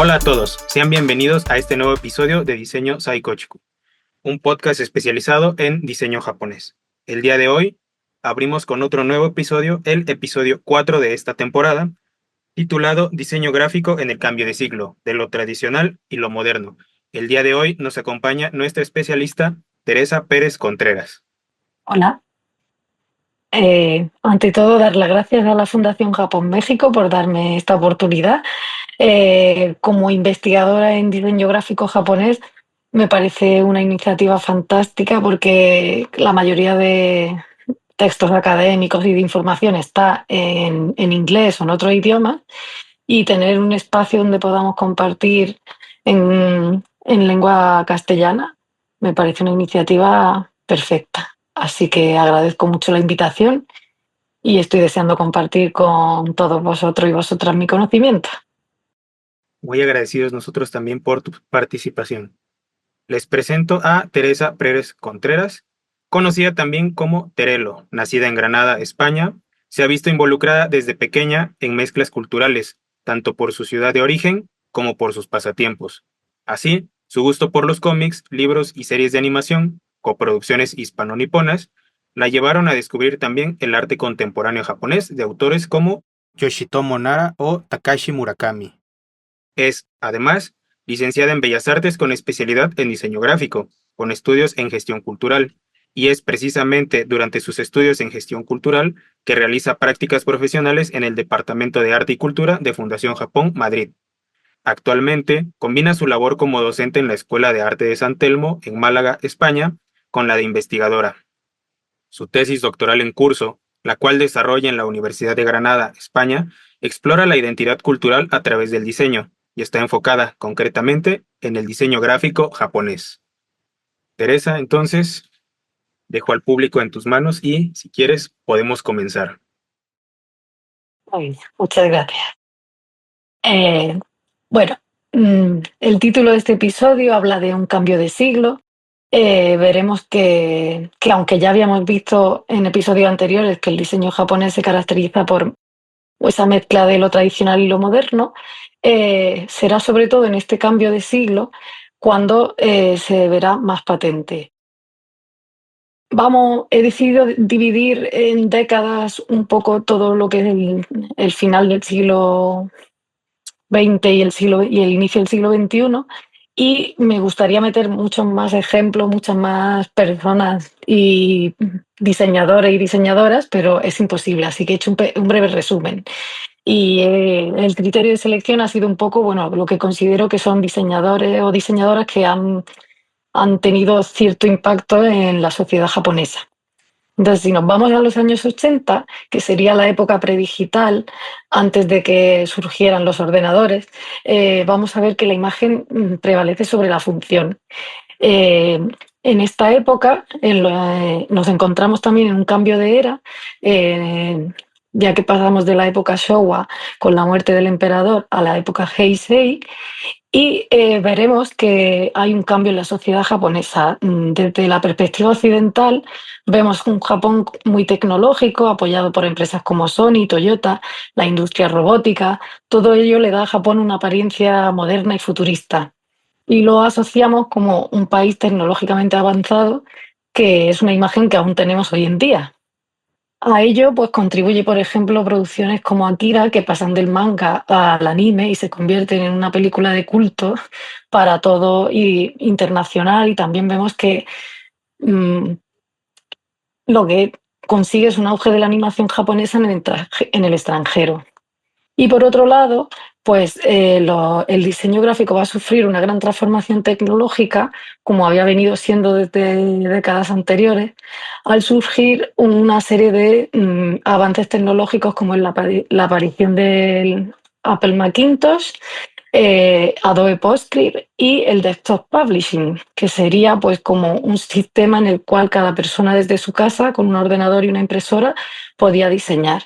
Hola a todos, sean bienvenidos a este nuevo episodio de Diseño Saikochiku, un podcast especializado en diseño japonés. El día de hoy abrimos con otro nuevo episodio, el episodio 4 de esta temporada, titulado Diseño gráfico en el cambio de siglo, de lo tradicional y lo moderno. El día de hoy nos acompaña nuestra especialista Teresa Pérez Contreras. Hola. Ante todo, dar las gracias a la Fundación Japón México por darme esta oportunidad. Como investigadora en diseño gráfico japonés, me parece una iniciativa fantástica porque la mayoría de textos académicos y de información está en inglés o en otro idioma, y tener un espacio donde podamos compartir en lengua castellana me parece una iniciativa perfecta. Así que agradezco mucho la invitación y estoy deseando compartir con todos vosotros y vosotras mi conocimiento. Muy agradecidos nosotros también por tu participación. Les presento a Teresa Pérez Contreras, conocida también como Terelo. Nacida en Granada, España, se ha visto involucrada desde pequeña en mezclas culturales, tanto por su ciudad de origen como por sus pasatiempos. Así, su gusto por los cómics, libros y series de animación, coproducciones hispano-niponas, la llevaron a descubrir también el arte contemporáneo japonés de autores como Yoshitomo Nara o Takashi Murakami. Es, además, licenciada en Bellas Artes con especialidad en diseño gráfico, con estudios en gestión cultural, y es precisamente durante sus estudios en gestión cultural que realiza prácticas profesionales en el Departamento de Arte y Cultura de Fundación Japón, Madrid. Actualmente, combina su labor como docente en la Escuela de Arte de San Telmo, en Málaga, España, con la de investigadora. Su tesis doctoral en curso, la cual desarrolla en la Universidad de Granada, España, explora la identidad cultural a través del diseño y está enfocada concretamente en el diseño gráfico japonés. Teresa, entonces, dejo al público en tus manos y, si quieres, podemos comenzar. Muchas gracias. Eh, bueno, el título de este episodio habla de un cambio de siglo. Veremos que aunque ya habíamos visto en episodios anteriores que el diseño japonés se caracteriza por esa mezcla de lo tradicional y lo moderno, será sobre todo en este cambio de siglo cuando se verá más patente. He decidido dividir en décadas un poco todo lo que es el final del siglo XX y el inicio del siglo XXI, y me gustaría meter muchos más ejemplos, muchas más personas y diseñadores y diseñadoras, pero es imposible, así que he hecho un breve resumen. Y el criterio de selección ha sido un poco, bueno, lo que considero que son diseñadores o diseñadoras que han tenido cierto impacto en la sociedad japonesa. Entonces, si nos vamos a los años 80, que sería la época predigital, antes de que surgieran los ordenadores, vamos a ver que la imagen prevalece sobre la función. Eh, en esta época nos encontramos también en un cambio de era, eh, ya que pasamos de la época Showa, con la muerte del emperador, a la época Heisei, y veremos que hay un cambio en la sociedad japonesa. Desde la perspectiva occidental, vemos un Japón muy tecnológico, apoyado por empresas como Sony, Toyota, la industria robótica. Todo ello le da a Japón una apariencia moderna y futurista. Y lo asociamos como un país tecnológicamente avanzado, que es una imagen que aún tenemos hoy en día. A ello, pues contribuye, por ejemplo, producciones como Akira, que pasan del manga al anime y se convierten en una película de culto para todo y internacional. Y también vemos que mm, lo que consigue es un auge de la animación japonesa en el extranjero. Y por otro lado, pues el diseño gráfico va a sufrir una gran transformación tecnológica, como había venido siendo desde décadas anteriores, al surgir una serie de avances tecnológicos como es la aparición del Apple Macintosh, Adobe PostScript y el Desktop Publishing, que sería pues como un sistema en el cual cada persona desde su casa, con un ordenador y una impresora, podía diseñar.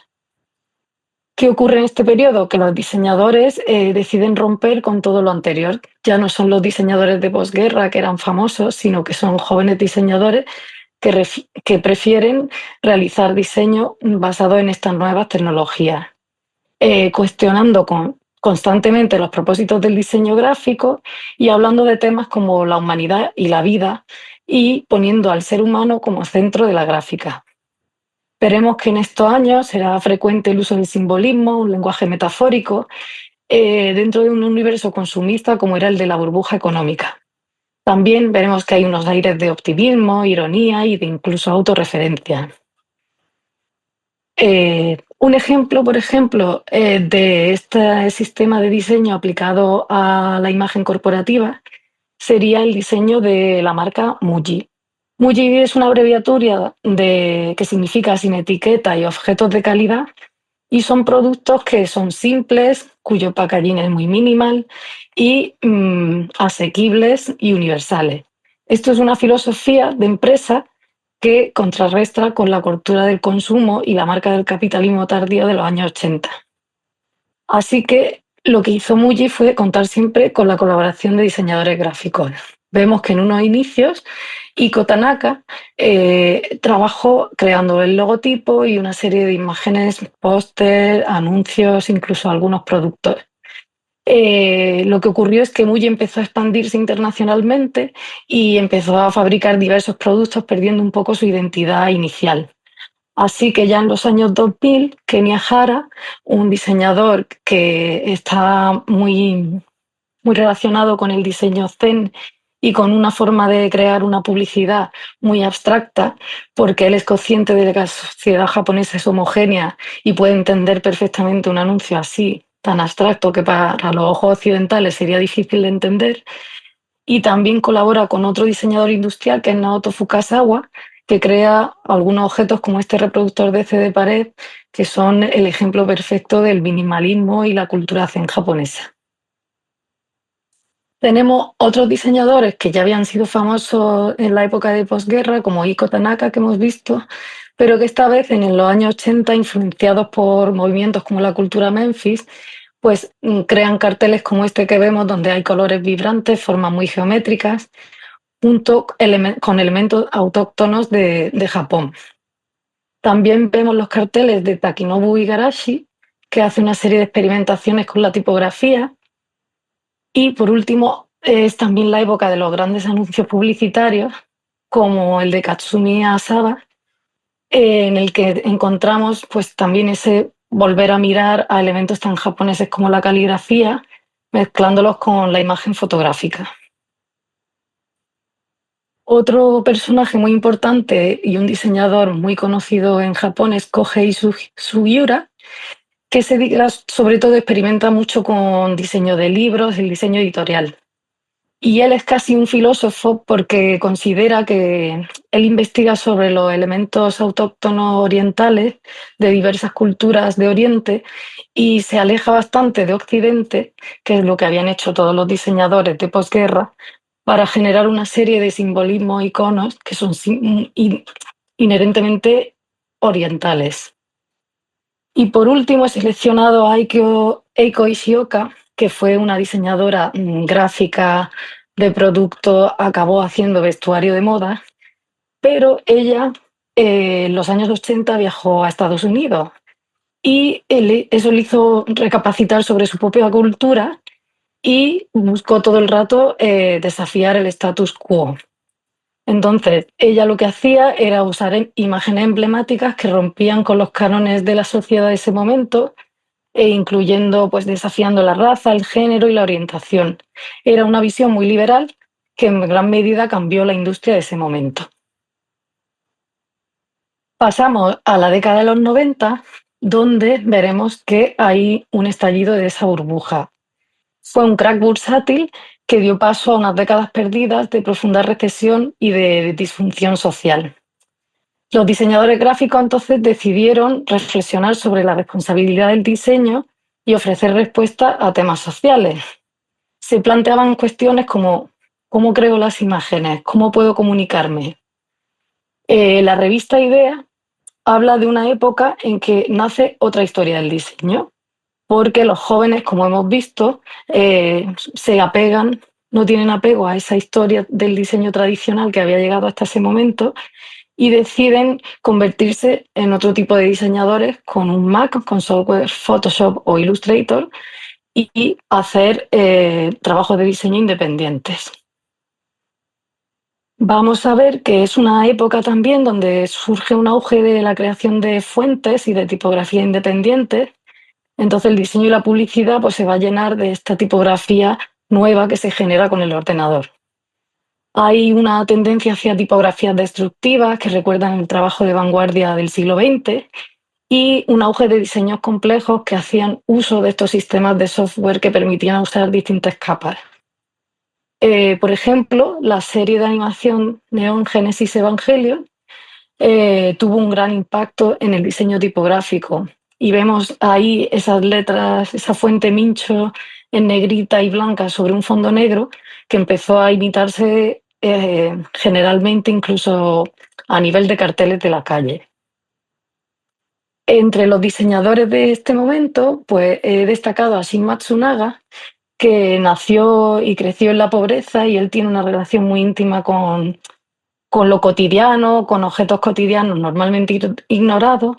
¿Qué ocurre en este periodo? Que los diseñadores deciden romper con todo lo anterior. Ya no son los diseñadores de posguerra que eran famosos, sino que son jóvenes diseñadores que prefieren realizar diseño basado en estas nuevas tecnologías, cuestionando con constantemente los propósitos del diseño gráfico y hablando de temas como la humanidad y la vida y poniendo al ser humano como centro de la gráfica. Veremos que en estos años será frecuente el uso del simbolismo, un lenguaje metafórico, dentro de un universo consumista como era el de la burbuja económica. También veremos que hay unos aires de optimismo, ironía y de incluso autorreferencia. Un ejemplo, por ejemplo, de este sistema de diseño aplicado a la imagen corporativa sería el diseño de la marca Muji. Muji es una abreviatura que significa sin etiqueta y objetos de calidad y son productos que son simples, cuyo packaging es muy minimal y asequibles y universales. Esto es una filosofía de empresa que contrarresta con la cultura del consumo y la marca del capitalismo tardío de los años 80. Así que lo que hizo Muji fue contar siempre con la colaboración de diseñadores gráficos. Vemos que en unos inicios Iko Tanaka trabajó creando el logotipo y una serie de imágenes, póster, anuncios, incluso algunos productos. Lo que ocurrió es que Muji empezó a expandirse internacionalmente y empezó a fabricar diversos productos perdiendo un poco su identidad inicial. Así que ya en los años 2000, Kenya Hara, un diseñador que está muy relacionado con el diseño zen y con una forma de crear una publicidad muy abstracta, porque él es consciente de que la sociedad japonesa es homogénea y puede entender perfectamente un anuncio así, tan abstracto que para los ojos occidentales sería difícil de entender, y también colabora con otro diseñador industrial que es Naoto Fukasawa, que crea algunos objetos como este reproductor de CD pared, que son el ejemplo perfecto del minimalismo y la cultura zen japonesa. Tenemos otros diseñadores que ya habían sido famosos en la época de posguerra, como Iko Tanaka, que hemos visto, pero que esta vez en los años 80, influenciados por movimientos como la cultura Memphis, pues crean carteles como este que vemos, donde hay colores vibrantes, formas muy geométricas, junto con elementos autóctonos de Japón. También vemos los carteles de Takinobu Igarashi, que hace una serie de experimentaciones con la tipografía. Y por último, es también la época de los grandes anuncios publicitarios, como el de Katsumi Asawa, en el que encontramos pues también ese volver a mirar a elementos tan japoneses como la caligrafía, mezclándolos con la imagen fotográfica. Otro personaje muy importante y un diseñador muy conocido en Japón es Kohei Sugiura, que se dedica, sobre todo experimenta mucho con diseño de libros, el diseño editorial. Y él es casi un filósofo porque considera que él investiga sobre los elementos autóctonos orientales de diversas culturas de Oriente y se aleja bastante de Occidente, que es lo que habían hecho todos los diseñadores de posguerra, para generar una serie de simbolismos, iconos que son inherentemente orientales. Y por último he seleccionado a Eiko Ishioka, que fue una diseñadora gráfica de producto, acabó haciendo vestuario de moda, pero ella en los años 80 viajó a Estados Unidos y eso le hizo recapacitar sobre su propia cultura y buscó todo el rato desafiar el status quo. Entonces, ella lo que hacía era usar imágenes emblemáticas que rompían con los cánones de la sociedad de ese momento e incluyendo, pues desafiando la raza, el género y la orientación. Era una visión muy liberal que en gran medida cambió la industria de ese momento. Pasamos a la década de los 90, donde veremos que hay un estallido de esa burbuja. Fue un crack bursátil que dio paso a unas décadas perdidas de profunda recesión y de disfunción social. Los diseñadores gráficos entonces decidieron reflexionar sobre la responsabilidad del diseño y ofrecer respuestas a temas sociales. Se planteaban cuestiones como ¿cómo creo las imágenes? ¿Cómo puedo comunicarme? La revista Idea habla de una época en que nace otra historia del diseño, porque los jóvenes, como hemos visto, se apegan, no tienen apego a esa historia del diseño tradicional que había llegado hasta ese momento y deciden convertirse en otro tipo de diseñadores con un Mac, con software Photoshop o Illustrator y hacer trabajos de diseño independientes. Vamos a ver que es una época también donde surge un auge de la creación de fuentes y de tipografía independientes. Entonces el diseño y la publicidad pues, se va a llenar de esta tipografía nueva que se genera con el ordenador. Hay una tendencia hacia tipografías destructivas que recuerdan el trabajo de vanguardia del siglo XX y un auge de diseños complejos que hacían uso de estos sistemas de software que permitían usar distintas capas. Por ejemplo, la serie de animación Neon Genesis Evangelion tuvo un gran impacto en el diseño tipográfico y vemos ahí esas letras, esa fuente Mincho en negrita y blanca sobre un fondo negro que empezó a imitarse generalmente incluso a nivel de carteles de la calle. Entre los diseñadores de este momento, pues he destacado a Shin Matsunaga, que nació y creció en la pobreza y él tiene una relación muy íntima con lo cotidiano, con objetos cotidianos normalmente ignorados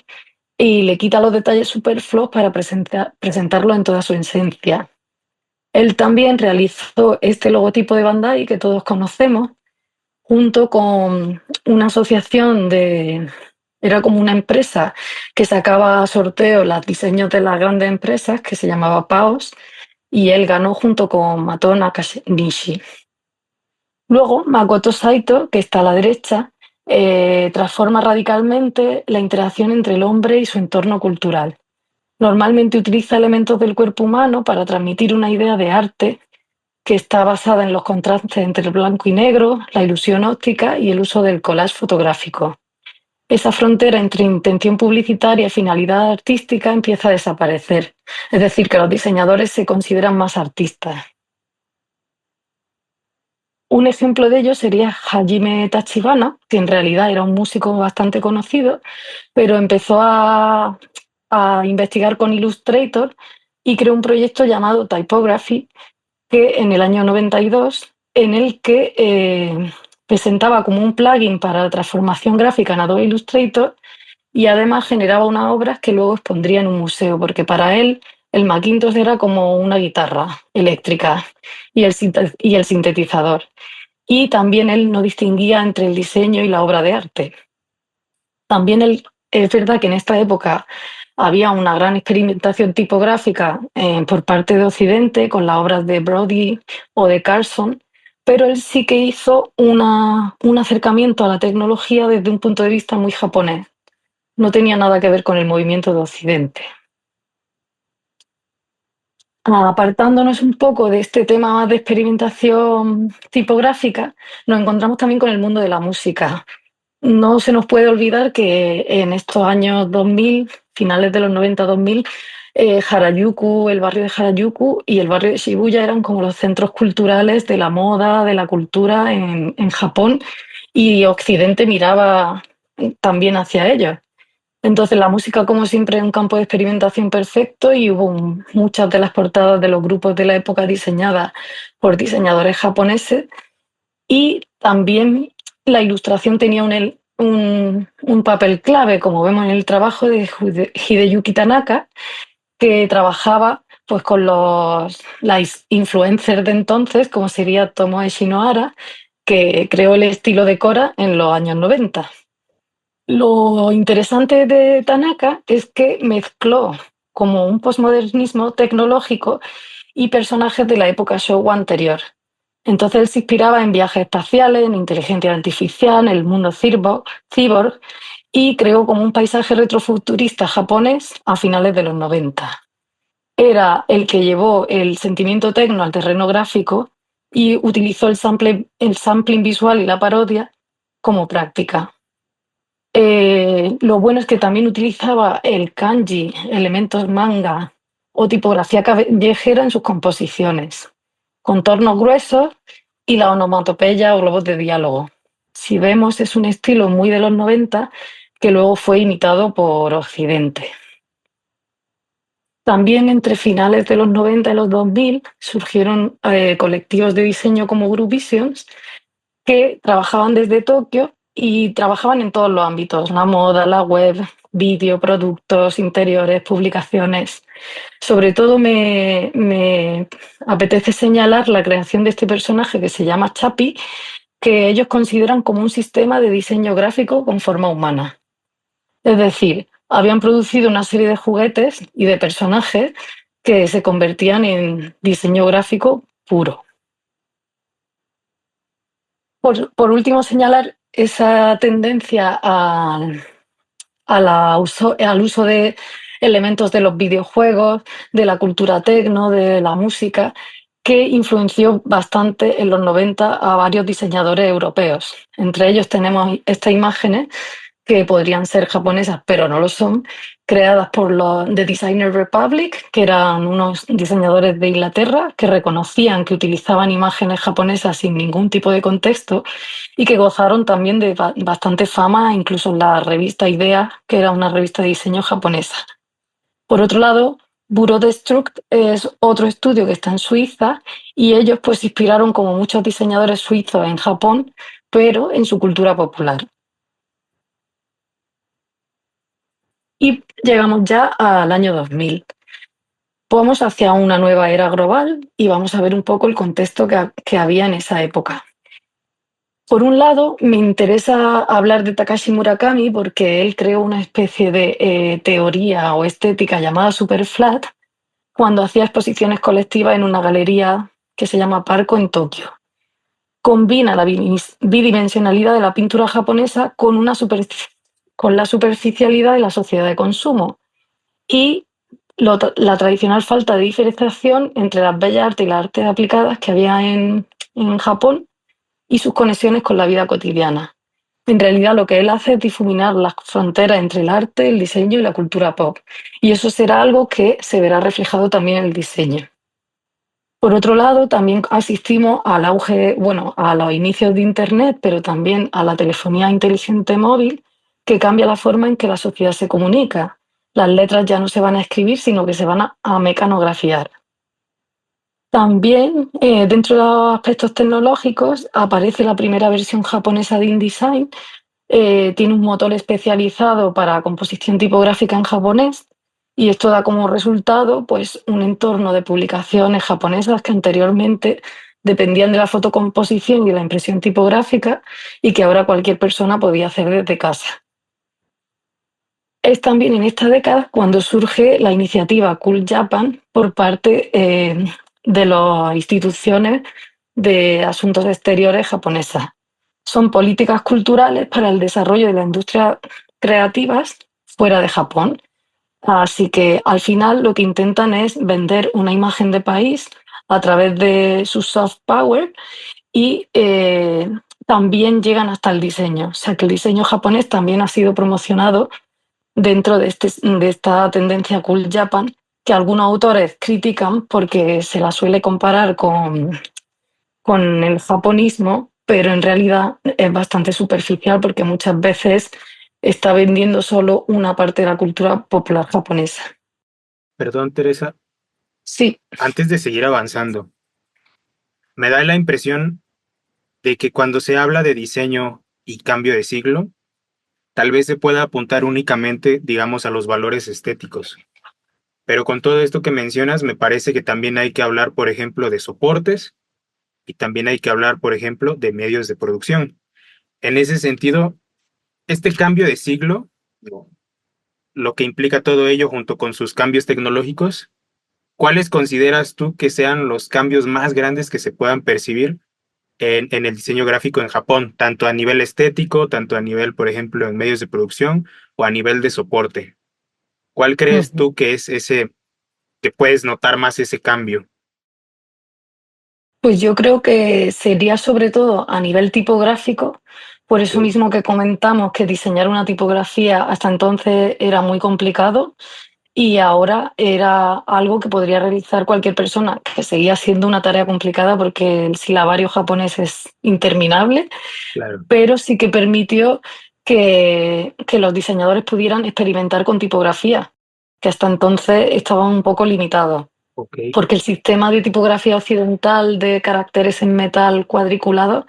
y le quita los detalles superfluos para presentarlo en toda su esencia. Él también realizó este logotipo de Bandai que todos conocemos junto con una asociación de... Era como una empresa que sacaba a sorteo los diseños de las grandes empresas que se llamaba PAOS y él ganó junto con Mato Nakanishi. Luego, Makoto Saito, que está a la derecha, transforma radicalmente la interacción entre el hombre y su entorno cultural. Normalmente utiliza elementos del cuerpo humano para transmitir una idea de arte que está basada en los contrastes entre el blanco y negro, la ilusión óptica y el uso del collage fotográfico. Esa frontera entre intención publicitaria y finalidad artística empieza a desaparecer, es decir, que los diseñadores se consideran más artistas. Un ejemplo de ello sería Hajime Tachibana, que en realidad era un músico bastante conocido, pero empezó a investigar con Illustrator y creó un proyecto llamado Typography, que en el año 92, en el que presentaba como un plugin para transformación gráfica en Adobe Illustrator y además generaba unas obras que luego expondría en un museo, porque para él el Macintosh era como una guitarra eléctrica y el sintetizador. Y también él no distinguía entre el diseño y la obra de arte. También es verdad que en esta época había una gran experimentación tipográfica por parte de Occidente con las obras de Brody o de Carlson, pero él sí que hizo un acercamiento a la tecnología desde un punto de vista muy japonés. No tenía nada que ver con el movimiento de Occidente. Apartándonos un poco de este tema más de experimentación tipográfica, nos encontramos también con el mundo de la música. No se nos puede olvidar que en estos años 2000, finales de los 90-2000, Harajuku, el barrio de Harajuku y el barrio de Shibuya eran como los centros culturales de la moda, de la cultura en Japón y Occidente miraba también hacia ellos. Entonces la música, como siempre, es un campo de experimentación perfecto y hubo muchas de las portadas de los grupos de la época diseñadas por diseñadores japoneses y también la ilustración tenía un papel clave, como vemos en el trabajo de Hideyuki Tanaka, que trabajaba pues, con las influencers de entonces, como sería Tomoe Shinohara, que creó el estilo de Cora en los años 90. Lo interesante de Tanaka es que mezcló como un posmodernismo tecnológico y personajes de la época Showa anterior. Entonces él se inspiraba en viajes espaciales, en inteligencia artificial, en el mundo cyborg y creó como un paisaje retrofuturista japonés a finales de los 90. Era el que llevó el sentimiento tecno al terreno gráfico y utilizó el sampling visual y la parodia como práctica. Lo bueno es que también utilizaba el kanji, elementos manga o tipografía callejera en sus composiciones, contornos gruesos y la onomatopeya o globos de diálogo. Si vemos, es un estilo muy de los 90 que luego fue imitado por Occidente. También entre finales de los 90 y los 2000 surgieron colectivos de diseño como Group Visions que trabajaban desde Tokio y trabajaban en todos los ámbitos, la moda, la web, vídeo, productos, interiores, publicaciones. Sobre todo me apetece señalar la creación de este personaje que se llama Chapi, que ellos consideran como un sistema de diseño gráfico con forma humana. Es decir, habían producido una serie de juguetes y de personajes que se convertían en diseño gráfico puro. Por último, señalar esa tendencia al uso de elementos de los videojuegos, de la cultura tecno, de la música, que influenció bastante en los 90 a varios diseñadores europeos. Entre ellos tenemos estas imágenes que podrían ser japonesas, pero no lo son, creadas por los The Designer Republic, que eran unos diseñadores de Inglaterra que reconocían que utilizaban imágenes japonesas sin ningún tipo de contexto y que gozaron también de bastante fama, incluso en la revista Idea, que era una revista de diseño japonesa. Por otro lado, Bureau Destruct es otro estudio que está en Suiza y ellos pues se inspiraron como muchos diseñadores suizos en Japón, pero en su cultura popular. Y llegamos ya al año 2000. Vamos hacia una nueva era global y vamos a ver un poco el contexto que había en esa época. Por un lado, me interesa hablar de Takashi Murakami porque él creó una especie de teoría o estética llamada Superflat cuando hacía exposiciones colectivas en una galería que se llama Parco en Tokio. Combina la bidimensionalidad de la pintura japonesa con la superficialidad de la sociedad de consumo y la tradicional falta de diferenciación entre las bellas artes y las artes aplicadas que había en Japón y sus conexiones con la vida cotidiana. En realidad lo que él hace es difuminar las fronteras entre el arte, el diseño y la cultura pop. Y eso será algo que se verá reflejado también en el diseño. Por otro lado, también asistimos al auge, bueno, a los inicios de Internet, pero también a la telefonía inteligente móvil, que cambia la forma en que la sociedad se comunica. Las letras ya no se van a escribir, sino que se van a mecanografiar. También, dentro de los aspectos tecnológicos, aparece la primera versión japonesa de InDesign. Tiene un motor especializado para composición tipográfica en japonés y esto da como resultado pues, un entorno de publicaciones japonesas que anteriormente dependían de la fotocomposición y de la impresión tipográfica y que ahora cualquier persona podía hacer desde casa. Es también en esta década cuando surge la iniciativa Cool Japan por parte de las instituciones de asuntos exteriores japonesas. Son políticas culturales para el desarrollo de la industria creativas fuera de Japón. Así que al final lo que intentan es vender una imagen de país a través de su soft power y también llegan hasta el diseño. O sea que el diseño japonés también ha sido promocionado dentro de esta tendencia Cool Japan, que algunos autores critican porque se la suele comparar con el japonismo, pero en realidad es bastante superficial porque muchas veces está vendiendo solo una parte de la cultura popular japonesa. Perdón, Teresa, Sí, antes de seguir avanzando, me da la impresión de que cuando se habla de diseño y cambio de siglo, tal vez se pueda apuntar únicamente, digamos, a los valores estéticos. Pero con todo esto que mencionas, me parece que también hay que hablar, por ejemplo, de soportes y también hay que hablar, por ejemplo, de medios de producción. En ese sentido, este cambio de siglo, lo que implica todo ello junto con sus cambios tecnológicos, ¿cuáles consideras tú que sean los cambios más grandes que se puedan percibir en el diseño gráfico en Japón, tanto a nivel estético, tanto a nivel, por ejemplo, en medios de producción o a nivel de soporte? ¿Cuál crees tú que es ese, que puedes notar más ese cambio? pues yo creo que sería sobre todo a nivel tipográfico, por eso Ok, mismo que comentamos que diseñar una tipografía hasta entonces era muy complicado y ahora era algo que podría realizar cualquier persona, que seguía siendo una tarea complicada porque el silabario japonés es interminable, claro, pero sí que permitió que los diseñadores pudieran experimentar con tipografía, que hasta entonces estaban un poco limitados, ok, porque el sistema de tipografía occidental de caracteres en metal cuadriculado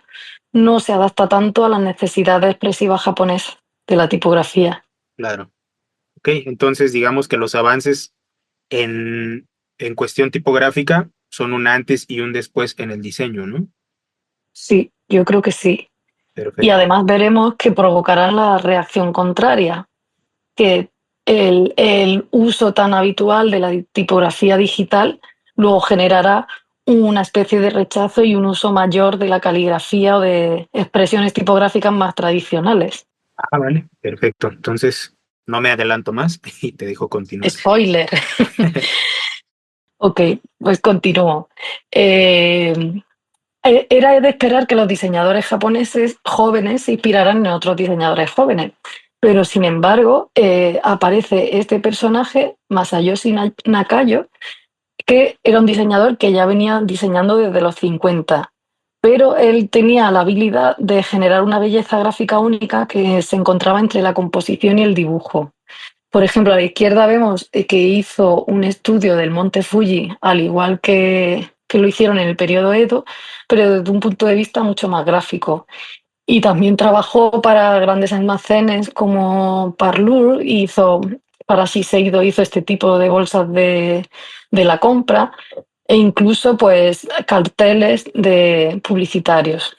no se adapta tanto a las necesidades expresivas japonesas de la tipografía. claro. Ok, entonces digamos que los avances en cuestión tipográfica son un antes y un después en el diseño, ¿no? Sí, yo creo que sí. Y Perfecto. además veremos que provocará la reacción contraria, que el uso tan habitual de la tipografía digital luego generará una especie de rechazo y un uso mayor de la caligrafía o de expresiones tipográficas más tradicionales. Ah, vale, perfecto. Entonces, no me adelanto más y te dejo continuar. Spoiler. Ok, pues continúo. Eh, Era de esperar que los diseñadores japoneses jóvenes se inspiraran en otros diseñadores jóvenes, pero sin embargo aparece este personaje, Masayoshi Nakayo, que era un diseñador que ya venía diseñando desde los 50, pero él tenía la habilidad de generar una belleza gráfica única que se encontraba entre la composición y el dibujo. Por ejemplo, a la izquierda vemos que hizo un estudio del monte Fuji, al igual que lo hicieron en el periodo Edo, pero desde un punto de vista mucho más gráfico. Y también trabajó para grandes almacenes como Parlour, para Shiseido hizo este tipo de bolsas de la compra e incluso pues carteles de publicitarios.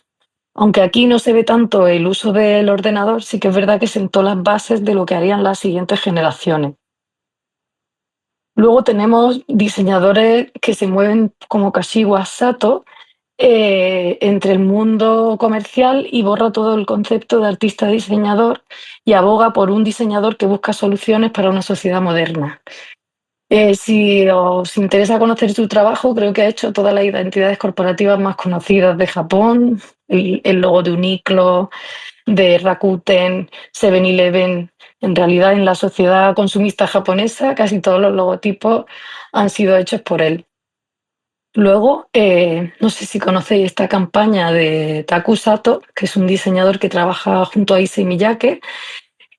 Aunque aquí no se ve tanto el uso del ordenador, sí que es verdad que sentó las bases de lo que harían las siguientes generaciones. Luego tenemos diseñadores que se mueven como Kashiwa Sato entre el mundo comercial y borra todo el concepto de artista-diseñador y aboga por un diseñador que busca soluciones para una sociedad moderna. Si os interesa conocer su trabajo, creo que ha hecho todas las identidades corporativas más conocidas de Japón, el logo de Uniqlo, de Rakuten, 7-Eleven. En realidad, en la sociedad consumista japonesa, casi todos los logotipos han sido hechos por él. Luego, no sé si conocéis esta campaña de Taku Sato, que es un diseñador que trabaja junto a Issey Miyake,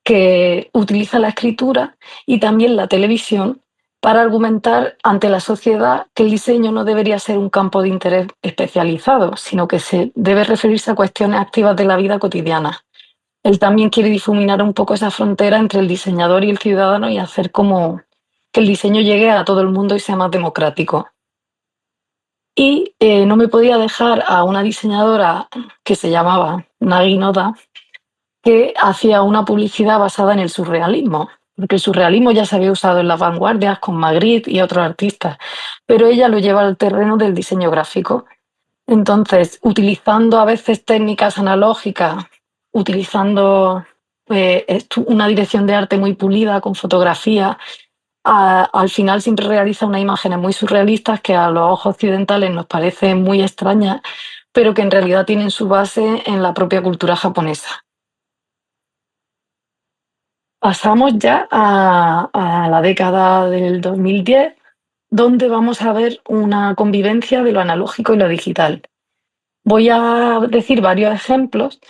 que utiliza la escritura y también la televisión para argumentar ante la sociedad que el diseño no debería ser un campo de interés especializado, sino que se debe referirse a cuestiones activas de la vida cotidiana. Él también quiere difuminar un poco esa frontera entre el diseñador y el ciudadano y hacer como que el diseño llegue a todo el mundo y sea más democrático. Y no me podía dejar a una diseñadora que se llamaba Nagi Noda, que hacía una publicidad basada en el surrealismo, porque el surrealismo ya se había usado en las vanguardias con Magritte y otros artistas, pero ella lo lleva al terreno del diseño gráfico. Entonces, utilizando a veces técnicas analógicas, utilizando una dirección de arte muy pulida con fotografía, al final siempre realiza unas imágenes muy surrealistas que a los ojos occidentales nos parecen muy extrañas, pero que en realidad tienen su base en la propia cultura japonesa. Pasamos ya a la década del 2010, donde vamos a ver una convivencia de lo analógico y lo digital. Voy a decir varios ejemplos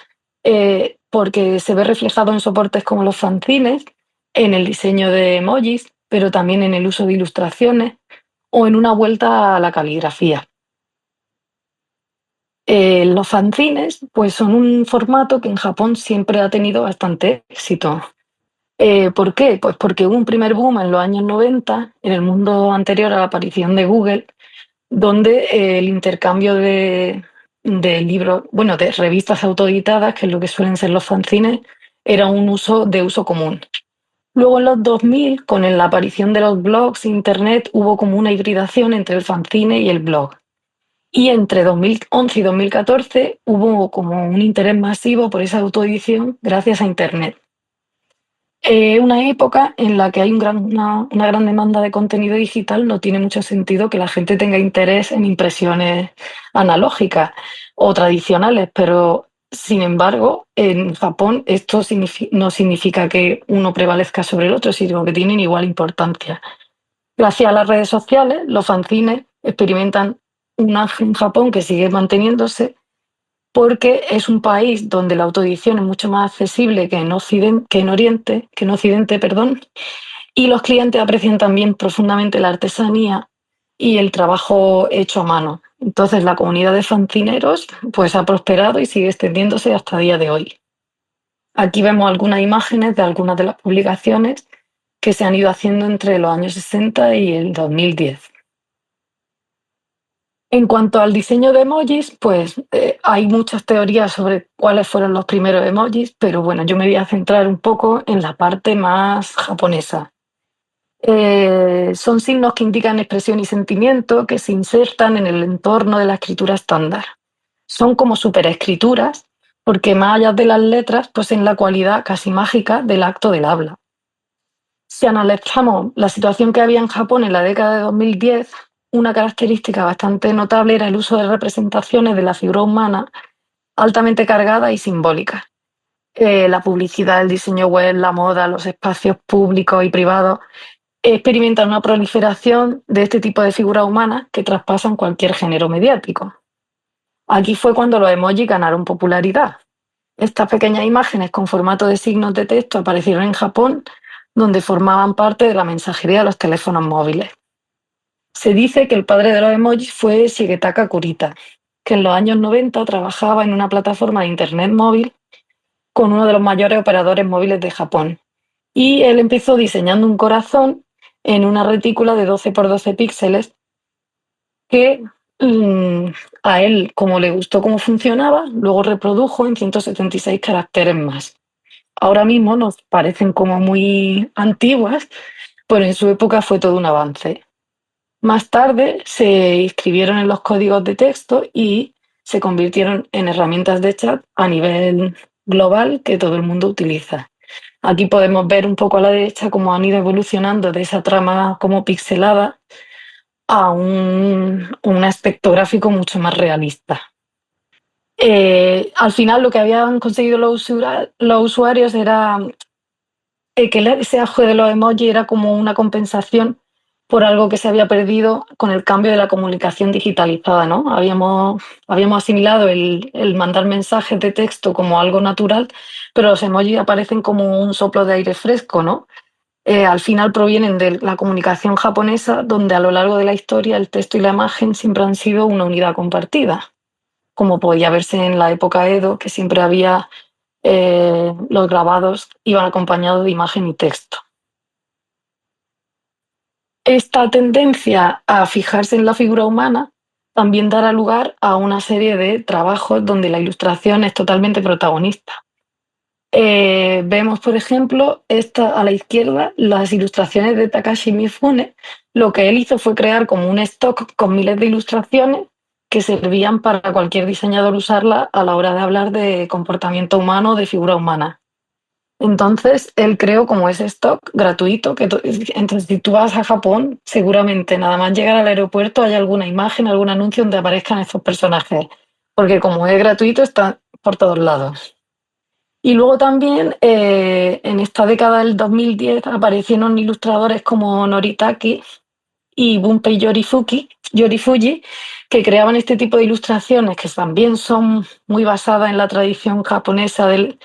porque se ve reflejado en soportes como los fanzines, en el diseño de emojis, pero también en el uso de ilustraciones o en una vuelta a la caligrafía. Los fanzines pues, son un formato que en Japón siempre ha tenido bastante éxito. ¿Por qué? Pues porque hubo un primer boom en los años 90, en el mundo anterior a la aparición de Google, donde el intercambio de libros, bueno, de revistas autoeditadas, que es lo que suelen ser los fanzines, era un uso de uso común. Luego en los 2000, con la aparición de los blogs e Internet, hubo como una hibridación entre el fanzine y el blog. Y entre 2011 y 2014 hubo como un interés masivo por esa autoedición gracias a Internet. Una época en la que hay una gran demanda de contenido digital, no tiene mucho sentido que la gente tenga interés en impresiones analógicas o tradicionales, pero sin embargo, en Japón esto no significa que uno prevalezca sobre el otro, sino que tienen igual importancia. Gracias a las redes sociales, los fanzines experimentan un auge en Japón que sigue manteniéndose porque es un país donde la autoedición es mucho más accesible que en Occidente, perdón, y los clientes aprecian también profundamente la artesanía y el trabajo hecho a mano. Entonces la comunidad de fanzineros pues ha prosperado y sigue extendiéndose hasta el día de hoy. Aquí vemos algunas imágenes de algunas de las publicaciones que se han ido haciendo entre los años 60 y el 2010. En cuanto al diseño de emojis, pues hay muchas teorías sobre cuáles fueron los primeros emojis, pero bueno, yo me voy a centrar un poco en la parte más japonesa. Son signos que indican expresión y sentimiento que se insertan en el entorno de la escritura estándar. Son como superescrituras, porque más allá de las letras, poseen la cualidad casi mágica del acto del habla. Si analizamos la situación que había en Japón en la década de 2010, una característica bastante notable era el uso de representaciones de la figura humana altamente cargadas y simbólicas. La publicidad, el diseño web, la moda, los espacios públicos y privados experimentan una proliferación de este tipo de figuras humanas que traspasan cualquier género mediático. Aquí fue cuando los emojis ganaron popularidad. Estas pequeñas imágenes con formato de signos de texto aparecieron en Japón, donde formaban parte de la mensajería de los teléfonos móviles. Se dice que el padre de los emojis fue Shigetaka Kurita, que en los años 90 trabajaba en una plataforma de Internet móvil con uno de los mayores operadores móviles de Japón. Y él empezó diseñando un corazón en una retícula de 12 por 12 píxeles que mm, a él, como le gustó cómo funcionaba, luego reprodujo en 176 caracteres más. Ahora mismo nos parecen como muy antiguas, pero en su época fue todo un avance. Más tarde se inscribieron en los códigos de texto y se convirtieron en herramientas de chat a nivel global que todo el mundo utiliza. Aquí podemos ver un poco a la derecha cómo han ido evolucionando de esa trama como pixelada a un aspecto gráfico mucho más realista. Al final lo que habían conseguido los usuarios era que ese auge de los emojis era como una compensación por algo que se había perdido con el cambio de la comunicación digitalizada, ¿no? Habíamos asimilado el mandar mensajes de texto como algo natural, pero los emojis aparecen como un soplo de aire fresco, ¿no? Al final provienen de la comunicación japonesa, donde a lo largo de la historia el texto y la imagen siempre han sido una unidad compartida, como podía verse en la época Edo, que siempre había los grabados iban acompañados de imagen y texto. Esta tendencia a fijarse en la figura humana también dará lugar a una serie de trabajos donde la ilustración es totalmente protagonista. Vemos, por ejemplo, a la izquierda las ilustraciones de Takashi Mifune. Lo que él hizo fue crear como un stock con miles de ilustraciones que servían para cualquier diseñador usarla a la hora de hablar de comportamiento humano, de figura humana. Entonces, él creó como ese stock gratuito, entonces si tú vas a Japón, seguramente nada más llegar al aeropuerto hay alguna imagen, algún anuncio donde aparezcan estos personajes, porque como es gratuito está por todos lados. Y luego también en esta década del 2010 aparecieron ilustradores como Noritake y Gunpei Yorifuji, que creaban este tipo de ilustraciones que también son muy basadas en la tradición japonesa del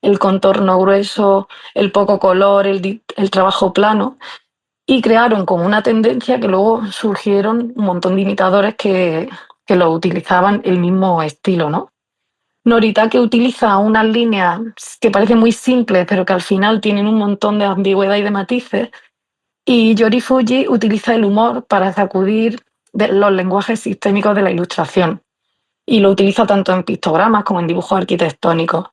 el contorno grueso, el poco color, el trabajo plano, y crearon como una tendencia que luego surgieron un montón de imitadores que lo utilizaban el mismo estilo, ¿no? Noritake utiliza unas líneas que parecen muy simples, pero que al final tienen un montón de ambigüedad y de matices, y Yori Fuji utiliza el humor para sacudir los lenguajes sistémicos de la ilustración y lo utiliza tanto en pictogramas como en dibujos arquitectónicos.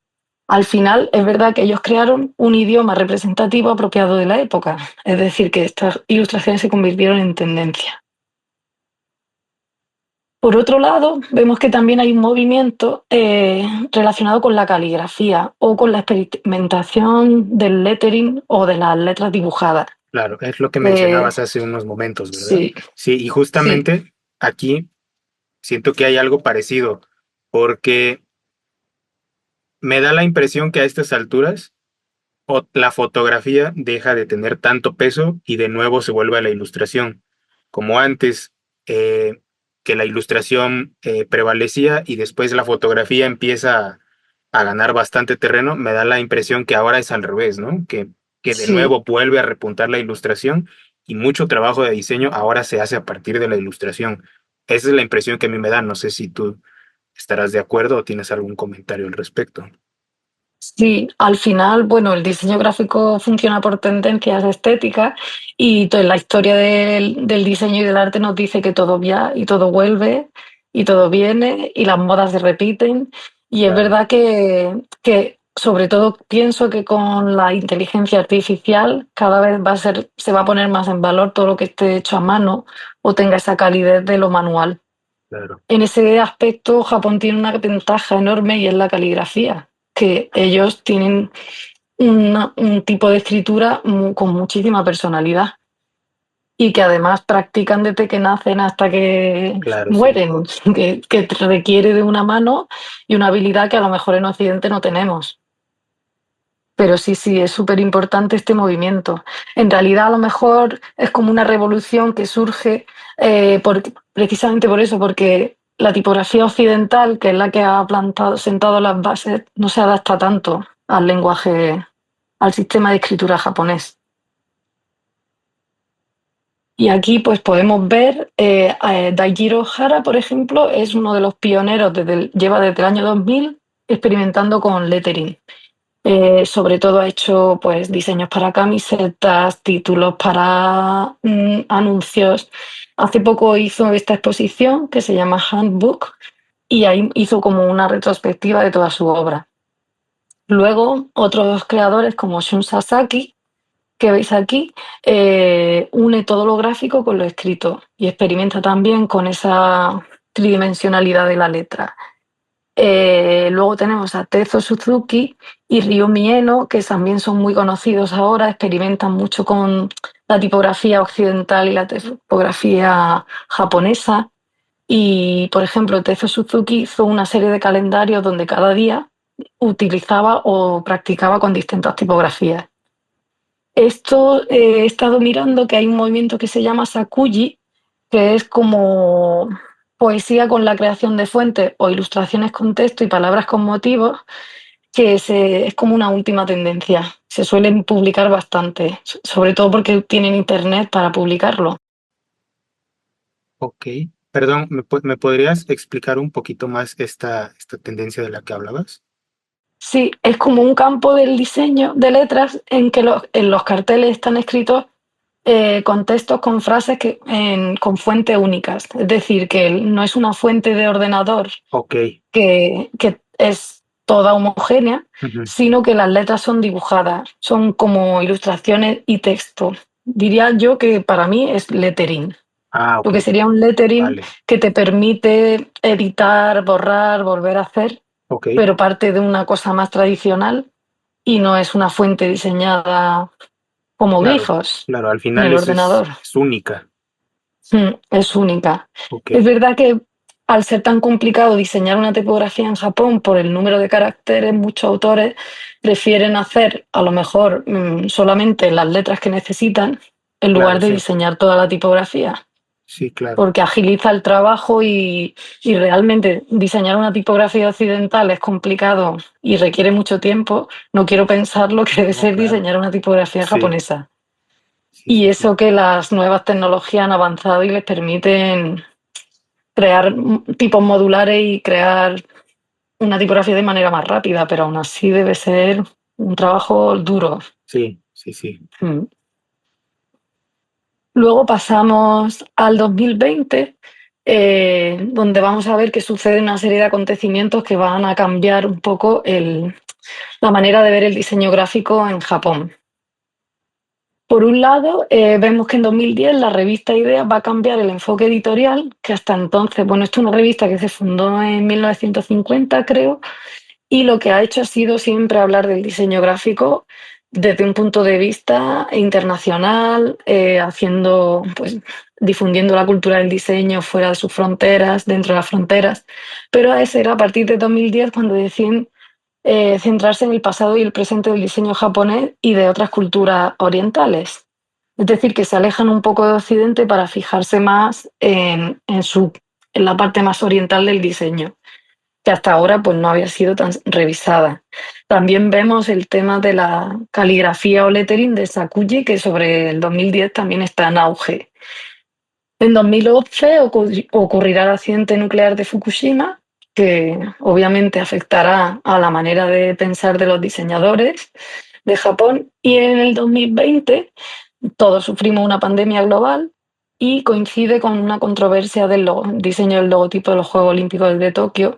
Al final, es verdad que ellos crearon un idioma representativo apropiado de la época, es decir, que estas ilustraciones se convirtieron en tendencia. Por otro lado, vemos que también hay un movimiento relacionado con la caligrafía o con la experimentación del lettering o de las letras dibujadas. Claro, es lo que Eh, mencionabas hace unos momentos, ¿verdad? sí, Sí, y sí, justamente aquí siento que hay algo parecido, porque me da la impresión que a estas alturas la fotografía deja de tener tanto peso y de nuevo se vuelve a la ilustración, como antes, que la ilustración prevalecía y después la fotografía empieza a ganar bastante terreno. Me da la impresión que ahora es al revés, ¿no? Que de sí. nuevo vuelve a repuntar la ilustración y mucho trabajo de diseño ahora se hace a partir de la ilustración. Esa es la impresión que a mí me da. No sé si tú estarás de acuerdo o tienes algún comentario al respecto. Sí, al final, bueno, el diseño gráfico funciona por tendencias estéticas y la historia del diseño y del arte nos dice que todo va y todo vuelve y todo viene y las modas se repiten. Y es Claro, verdad que sobre todo pienso que con la inteligencia artificial cada vez se va a poner más en valor todo lo que esté hecho a mano o tenga esa calidez de lo manual. claro, En ese aspecto, Japón tiene una ventaja enorme y es la caligrafía, que ellos tienen un tipo de escritura con muchísima personalidad y que además practican desde que nacen hasta que claro, sí, mueren, que requiere de una mano y una habilidad que a lo mejor en Occidente no tenemos. Pero sí, sí, es súper importante este movimiento. En realidad, a lo mejor es como una revolución que surge precisamente por eso, porque la tipografía occidental, que es la que ha sentado las bases, no se adapta tanto al lenguaje, al sistema de escritura japonés. Y aquí pues podemos ver, Daijiro Hara, por ejemplo, es uno de los pioneros, lleva desde el año 2000 experimentando con lettering. Sobre todo ha hecho pues diseños para camisetas, títulos para anuncios. Hace poco hizo esta exposición que se llama Handbook y ahí hizo como una retrospectiva de toda su obra. Luego, otros creadores como Shun Sasaki, que veis aquí, une todo lo gráfico con lo escrito y experimenta también con esa tridimensionalidad de la letra. Luego tenemos a Tezo Suzuki y Ryo Mieno, que también son muy conocidos ahora, experimentan mucho con la tipografía occidental y la tipografía japonesa. Y, por ejemplo, Tezo Suzuki hizo una serie de calendarios donde cada día utilizaba o practicaba con distintas tipografías. Esto he estado mirando que hay un movimiento que se llama Sakuji, que es como poesía con la creación de fuentes o ilustraciones con texto y palabras con motivos, es como una última tendencia. Se suelen publicar bastante, sobre todo porque tienen internet para publicarlo. ok. Perdón, ¿me podrías explicar un poquito más esta tendencia de la que hablabas? Sí, es como un campo del diseño de letras en que en los carteles están escritos con textos, con frases con fuentes únicas. Es decir, que no es una fuente de ordenador Ok, que es toda homogénea, ujú. sino que las letras son dibujadas, son como ilustraciones y texto. Diría yo que para mí es lettering, Ah, ok, porque sería un lettering vale, que te permite editar, borrar, volver a hacer, ok, pero parte de una cosa más tradicional y no es una fuente diseñada como claro, glifos claro, al en final el ordenador. es única, Es única. ok, Es verdad que al ser tan complicado diseñar una tipografía en Japón por el número de caracteres, muchos autores prefieren hacer a lo mejor solamente las letras que necesitan en claro, lugar de sí, diseñar toda la tipografía, sí, claro, porque agiliza el trabajo y realmente diseñar una tipografía occidental es complicado y requiere mucho tiempo. No quiero pensar lo que debe no, ser claro, diseñar una tipografía sí, japonesa. sí, Y sí, sí, eso que las nuevas tecnologías han avanzado y les permiten crear tipos modulares y crear una tipografía de manera más rápida, pero aún así debe ser un trabajo duro. sí, sí, sí, Mm. Luego pasamos al 2020, donde vamos a ver que sucede una serie de acontecimientos que van a cambiar un poco la manera de ver el diseño gráfico en Japón. Por un lado, vemos que en 2010 la revista Ideas va a cambiar el enfoque editorial, que hasta entonces, bueno, esto es una revista que se fundó en 1950, creo, y lo que ha hecho ha sido siempre hablar del diseño gráfico desde un punto de vista internacional, pues, difundiendo la cultura del diseño fuera de sus fronteras, dentro de las fronteras. Pero ese era a partir de 2010 cuando deciden centrarse en el pasado y el presente del diseño japonés y de otras culturas orientales. Es decir, que se alejan un poco de Occidente para fijarse más en la parte más oriental del diseño, que hasta ahora pues, no había sido tan revisada. También vemos el tema de la caligrafía o lettering de Sakuji, que sobre el 2010 también está en auge. En 2011 ocurrirá el accidente nuclear de Fukushima que obviamente afectará a la manera de pensar de los diseñadores de Japón. Y en el 2020 todos sufrimos una pandemia global y coincide con una controversia del diseño del logotipo de los Juegos Olímpicos de Tokio,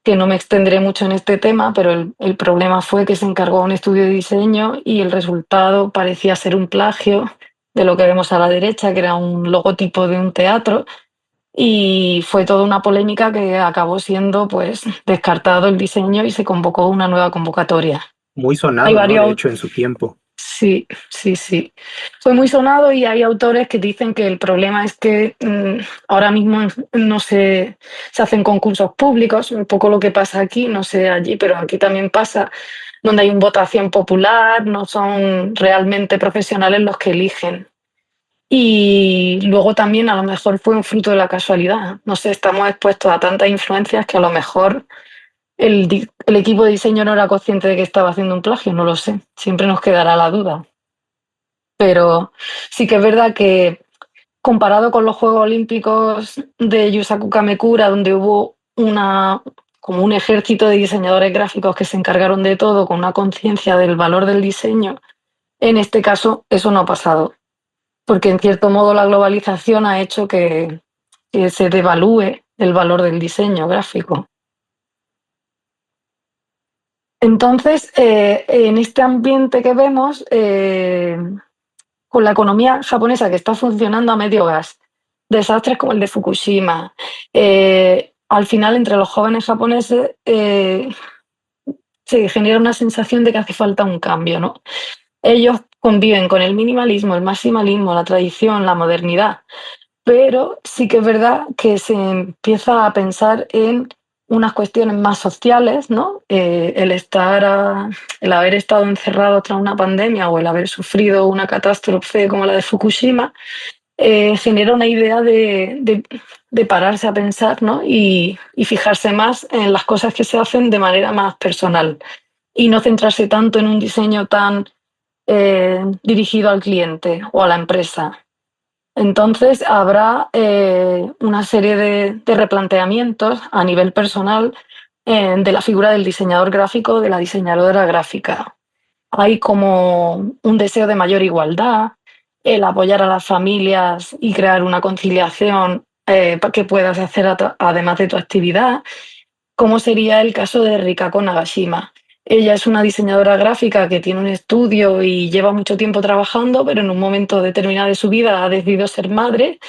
que no me extenderé mucho en este tema, pero el problema fue que se encargó un estudio de diseño y el resultado parecía ser un plagio de lo que vemos a la derecha, que era un logotipo de un teatro, y fue toda una polémica que acabó siendo pues descartado el diseño y se convocó una nueva convocatoria. Muy Hay sonado, ¿no? De varios. hecho, en su tiempo. Sí, sí, sí. Fue muy sonado y hay autores que dicen que el problema es que ahora mismo no se hacen concursos públicos, un poco lo que pasa aquí, no sé allí, pero aquí también pasa, donde hay una votación popular, no son realmente profesionales los que eligen. Y luego también a lo mejor fue un fruto de la casualidad. No sé, estamos expuestos a tantas influencias que a lo mejor el equipo de diseño no era consciente de que estaba haciendo un plagio, no lo sé. Siempre nos quedará la duda. Pero sí que es verdad que comparado con los Juegos Olímpicos de Yusaku Kamekura, donde hubo como un ejército de diseñadores gráficos que se encargaron de todo con una conciencia del valor del diseño, en este caso eso no ha pasado, porque en cierto modo la globalización ha hecho que se devalúe el valor del diseño gráfico. Entonces, en este ambiente que vemos, con la economía japonesa que está funcionando a medio gas, desastres como el de Fukushima, al final entre los jóvenes japoneses se genera una sensación de que hace falta un cambio, ¿no? Ellos conviven con el minimalismo, el maximalismo, la tradición, la modernidad, pero sí que es verdad que se empieza a pensar en unas cuestiones más sociales, ¿no? El haber estado encerrado tras una pandemia o el haber sufrido una catástrofe como la de Fukushima, genera una idea de pararse a pensar, ¿no? Y fijarse más en las cosas que se hacen de manera más personal y no centrarse tanto en un diseño tan dirigido al cliente o a la empresa. Entonces habrá una serie de replanteamientos a nivel personal de la figura del diseñador gráfico, de la diseñadora gráfica. Hay como un deseo de mayor igualdad, el apoyar a las familias y crear una conciliación que puedas hacer además de tu actividad, como sería el caso de Rikako Nagashima. Ella es una diseñadora gráfica que tiene un estudio y lleva mucho tiempo trabajando, pero en un momento determinado de su vida ha decidido ser madre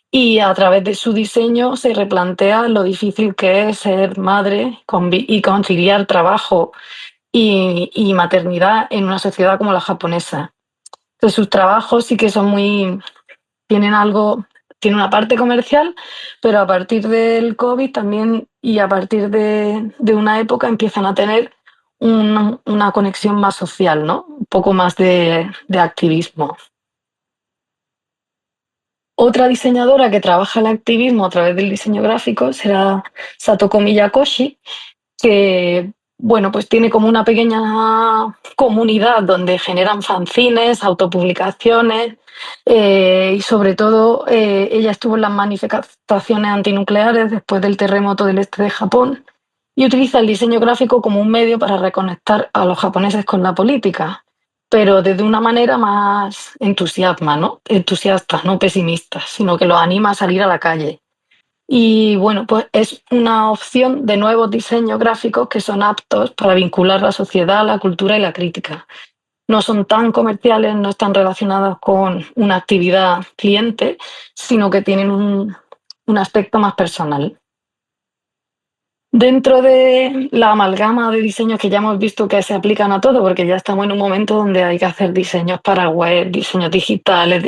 y a través de su diseño se replantea lo difícil que es ser madre y conciliar trabajo y maternidad en una sociedad como la japonesa. Entonces, sus trabajos sí que son tienen algo, tiene una parte comercial, pero a partir del COVID también y a partir de una época empiezan a tener una conexión más social, ¿no? Un poco más de activismo. Otra diseñadora que trabaja el activismo a través del diseño gráfico será Satoko Miyakoshi, que bueno, pues tiene como una pequeña comunidad donde generan fanzines, autopublicaciones y sobre todo ella estuvo en las manifestaciones antinucleares después del terremoto del este de Japón y utiliza el diseño gráfico como un medio para reconectar a los japoneses con la política, pero desde una manera más entusiasta, no pesimista, sino que los anima a salir a la calle. Y bueno, pues es una opción de nuevos diseños gráficos que son aptos para vincular la sociedad, la cultura y la crítica. No son tan comerciales, no están relacionados con una actividad cliente, sino que tienen un aspecto más personal. Dentro de la amalgama de diseños que ya hemos visto que se aplican a todo, porque ya estamos en un momento donde hay que hacer diseños para web, diseños digitales,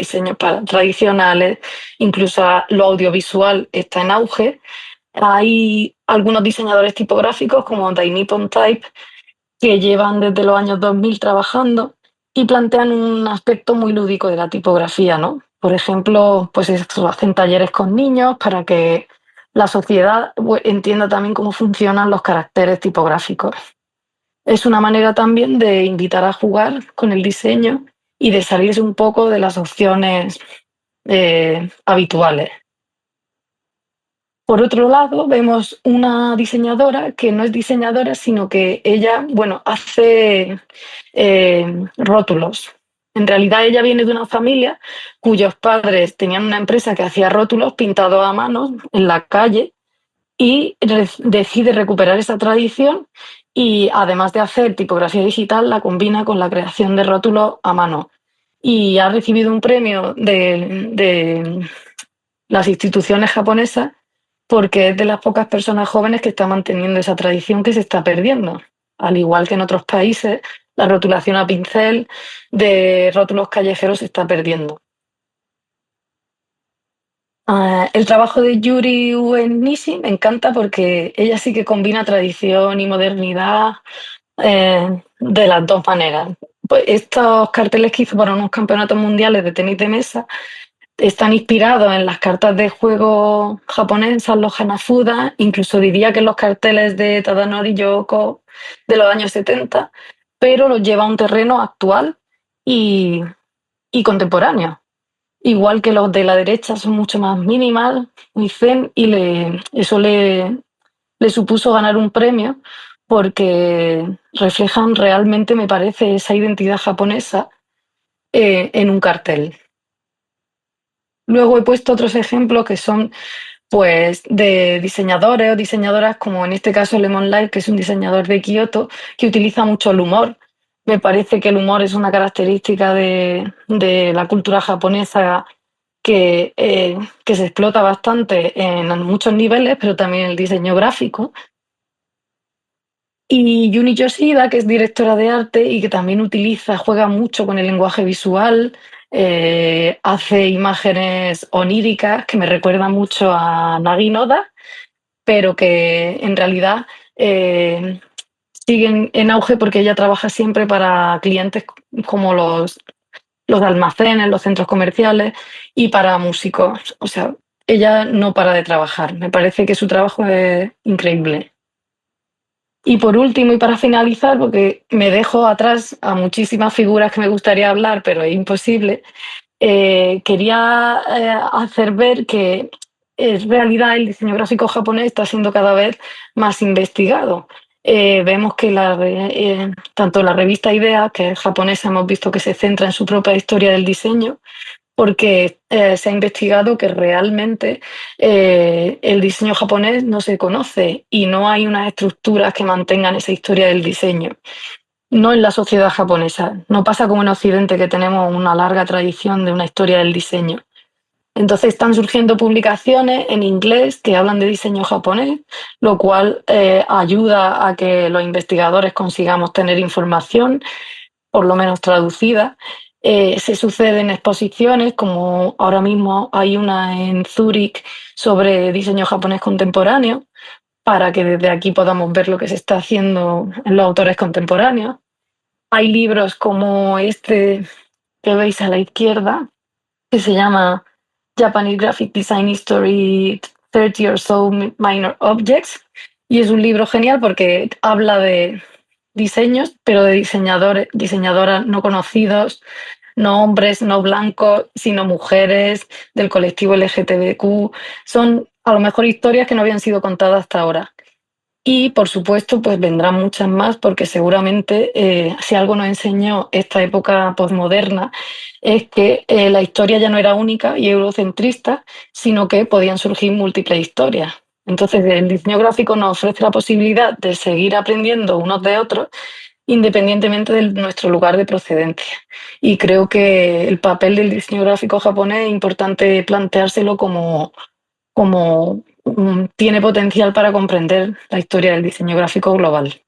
tradicionales, incluso lo audiovisual está en auge. Hay algunos diseñadores tipográficos como The Nippon Type que llevan desde los años 2000 trabajando y plantean un aspecto muy lúdico de la tipografía, ¿no? Por ejemplo, pues esto, hacen talleres con niños para que la sociedad entienda también cómo funcionan los caracteres tipográficos. Es una manera también de invitar a jugar con el diseño y de salirse un poco de las opciones habituales. Por otro lado, vemos una diseñadora que no es diseñadora, sino que ella, bueno, hace rótulos. En realidad ella viene de una familia cuyos padres tenían una empresa que hacía rótulos pintados a mano en la calle y decide recuperar esa tradición y además de hacer tipografía digital, la combina con la creación de rótulos a mano. Y ha recibido un premio de las instituciones japonesas porque es de las pocas personas jóvenes que está manteniendo esa tradición que se está perdiendo. Al igual que en otros países, la rotulación a pincel de rótulos callejeros se está perdiendo. El trabajo de Yuri Nishi me encanta porque ella sí que combina tradición y modernidad de las dos maneras. Pues estos carteles que hizo para unos campeonatos mundiales de tenis de mesa están inspirados en las cartas de juego japonesas, los Hanafuda, incluso diría que los carteles de Tadanori Yoko de los años 70, pero los lleva a un terreno actual y, y contemporáneo. Igual que los de la derecha son mucho más minimal, muy zen, y eso le supuso ganar un premio porque reflejan realmente, me parece, esa identidad japonesa en un cartel. Luego he puesto otros ejemplos que son pues de diseñadores o diseñadoras, como en este caso Lemon Light, que es un diseñador de Kioto, que utiliza mucho el humor. Me parece que el humor es una característica de la cultura japonesa que se explota bastante en muchos niveles, pero también el diseño gráfico. Y Yuni Yoshida, que es directora de arte y que también juega mucho con el lenguaje visual, hace imágenes oníricas que me recuerdan mucho a Nagi Noda, pero que en realidad eh, siguen en auge porque ella trabaja siempre para clientes como los almacenes, los centros comerciales y para músicos. O sea, ella no para de trabajar. Me parece que su trabajo es increíble. Y por último, y para finalizar, porque me dejo atrás a muchísimas figuras que me gustaría hablar, pero es imposible, quería hacer ver que en realidad el diseño gráfico japonés está siendo cada vez más investigado. Vemos que tanto la revista Idea, que es japonesa, hemos visto que se centra en su propia historia del diseño, porque se ha investigado que realmente el diseño japonés no se conoce y no hay unas estructuras que mantengan esa historia del diseño. No en la sociedad japonesa. No pasa como en Occidente, que tenemos una larga tradición de una historia del diseño. Entonces están surgiendo publicaciones en inglés que hablan de diseño japonés, lo cual ayuda a que los investigadores consigamos tener información por lo menos traducida. Se suceden exposiciones, como ahora mismo hay una en Zúrich sobre diseño japonés contemporáneo, para que desde aquí podamos ver lo que se está haciendo en los autores contemporáneos. Hay libros como este que veis a la izquierda, que se llama Japanese Graphic Design History 30 or So Minor Objects, y es un libro genial porque habla de diseños, pero de diseñadores, diseñadoras no conocidos, no hombres, no blancos, sino mujeres del colectivo LGTBQ. Son a lo mejor historias que no habían sido contadas hasta ahora. Y por supuesto, pues vendrán muchas más porque seguramente si algo nos enseñó esta época posmoderna es que la historia ya no era única y eurocentrista, sino que podían surgir múltiples historias. Entonces, el diseño gráfico nos ofrece la posibilidad de seguir aprendiendo unos de otros independientemente de nuestro lugar de procedencia. Y creo que el papel del diseño gráfico japonés es importante planteárselo como tiene potencial para comprender la historia del diseño gráfico global.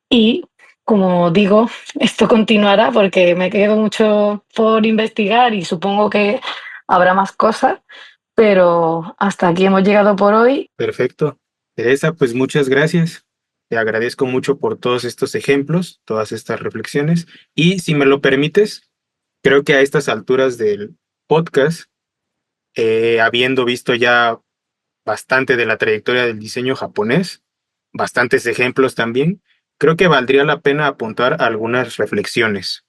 Y como digo, esto continuará porque me quedo mucho por investigar y supongo que habrá más cosas, pero hasta aquí hemos llegado por hoy. Perfecto. Teresa, pues muchas gracias. Te agradezco mucho por todos estos ejemplos, todas estas reflexiones. Y si me lo permites, creo que a estas alturas del podcast, habiendo visto ya bastante de la trayectoria del diseño japonés, bastantes ejemplos también, creo que valdría la pena apuntar algunas reflexiones.